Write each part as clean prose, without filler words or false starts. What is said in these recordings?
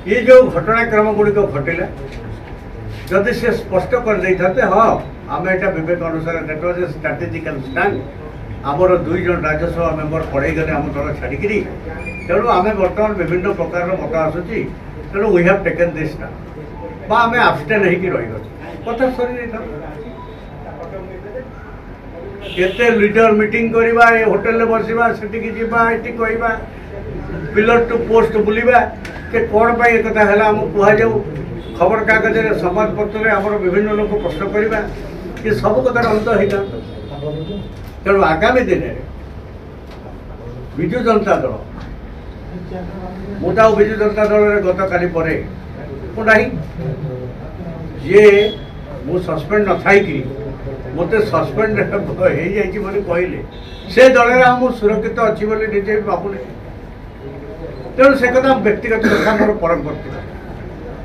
ये जो घटनाक्रम गुड़िक घटला जदि से स्पष्ट कर दे था हाँ आम एटा विवेक अनुसार स्ट्राटेजिकल स्टैंड आमर 2 जन राज्यसभा मेंबर पड़े गले आम दल छाड़ी तेणु आम बर्तमान विभिन्न प्रकार मत आसूची तेणु we have taken this stand आम आबस्टेन होगी कथा सरी केते लीडर मीटिंग करवा होटेल बसवा सेठी जीवा ये कहवा पिलर टू पोस्ट बुलवा कि कौन पाई एक कथा है आम कहु खबर कागज समाज पत्र आम विभिन्न लोक प्रश्न करवा कि सब कथार अंत होता तेणु आगामी दिन में विजु जनता दल मुझे विजु जनता दल गत काली पर ये मु सस्पेंड न थी मत सस्पेंड हो कहले से दल में सुरक्षित अच्छी निजे भावुनी तेणु से कथा व्यक्तिगत कथा मोर परम करता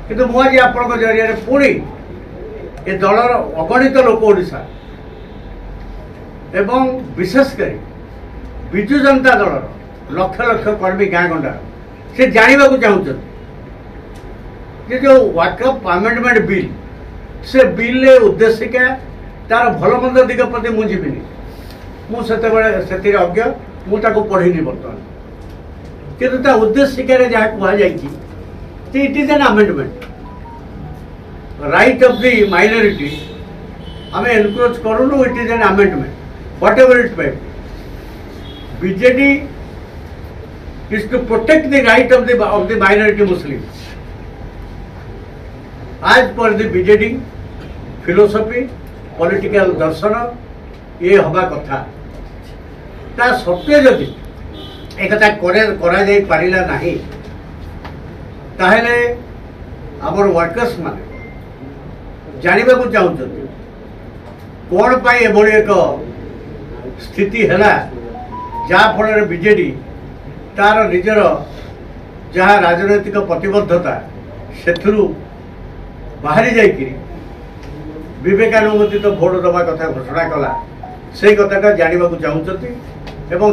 किंतु मुझे आप जरिए पुणी ये दलर अगणित लोक ओडिशा एवं विशेषकर विजु जनता दलर लक्ष लक्ष कर्मी गाँ गंडा से जानवा चाहते कि जो वाकअप अमेंडमेंट बिल से बिल उद्देश्य क्या तार भल मंद दिग प्रति मुझे मुझे अज्ञ मुझे पढ़ी बर्तमान किंतु उद्देश्य क्या जहाँ कहुई it is an amendment right of the minority आम एनक्रोच करूँ it is an amendment whatever it may BJD is to protect the right of the minority Muslims. As per the BJD philosophy, political दर्शन ये हवा कथा ता सत्य जदि एक करा जाई पारिला नहीं ताहेले आमर वर्कर्स माने जानिबा को चाहउछथि कोन पाई एभली एक स्थिति हैला जा फल बीजेडी तार निजर जहाँ राजनैतिक प्रतिबद्धता से बाहरी जाकि विवेकानुमोदित भोट दबा कथा घोषणा कला से कथा जानवा चाहते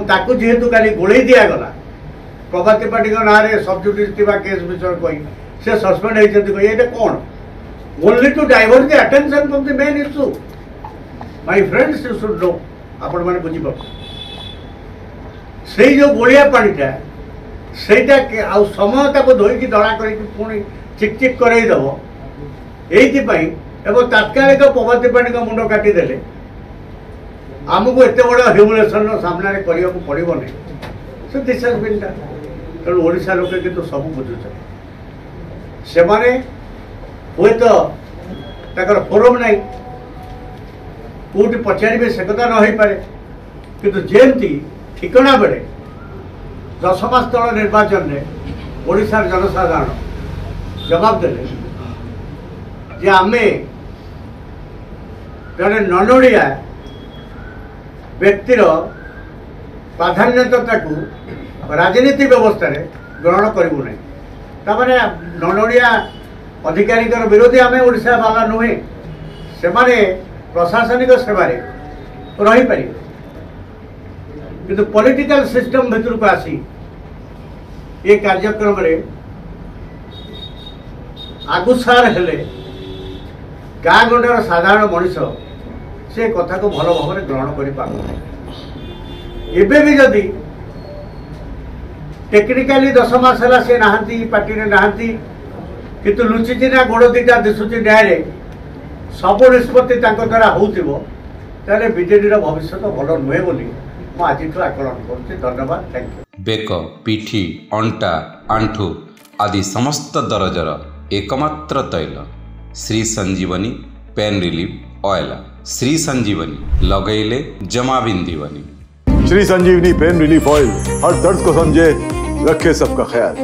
ताकू जेहेतु काली गोलई दिगला प्रभाती पार्टी ना सबजुडिस केस विषय कही से सस्पेंड होती ये कौन only to divert the attention from the main issue my friends you should know आपण माने बुझी से जो गोलिया पानीटा सेटा आ समय धोईकी दड़ा कर पुणी चिकचिक करदेव ये तात्कालिक प्रभाती पाणी मुंड काटिदे आमको एत बड़ ह्यूमिलेसन सामना करने को पड़ो नहीं so this has been done तेणु ओडिशा लोके किंतु सब बुझुचे से हे तो फोरम नहीं कौटी पचारे से कथा न हो पारे किंतु जेमती ठिकना बेले 10 मास तल निर्वाचन में ओडिशार जनसाधारण जवाब देले जे आमे जड़े ननोड़िया व्यक्तिर प्राधान्यता को राजनीति व्यवस्था रे ग्रहण करूँ ना ननोड़िया अधिकारी विरोधी आम ओडिशा वाला नुहे से प्रशासनिक सेवारे रही पारे किंतु पॉलिटिकल सिस्टम भीतर को आसी ये कार्यक्रम रे आगुसार हेले गाँ गंडार साधारण मनीष से कथा को भल भाव में ग्रहण कर भी जदि टेक्निकाली 10 मास है से नहांती पार्टी रे नहांती किंतु लुचिची ना गोड़ दीटा दिशुची न्याय सब निष्पत्ति द्वारा होते बीजेडी भविष्य भल नुहे बोली आज आकलन कर धन्यवाद थैंक यू। बेक पिठी अंटा आंठू आदि समस्त दरजर एकमात्र तैल श्री संजीवनी पेन रिलीफ ऑयल श्री संजीवनी लगैले जमा बिंदीवनी। श्री संजीवनी पेन रिलीफ ऑयल हर दर्द को समझे रखे सबका ख्याल।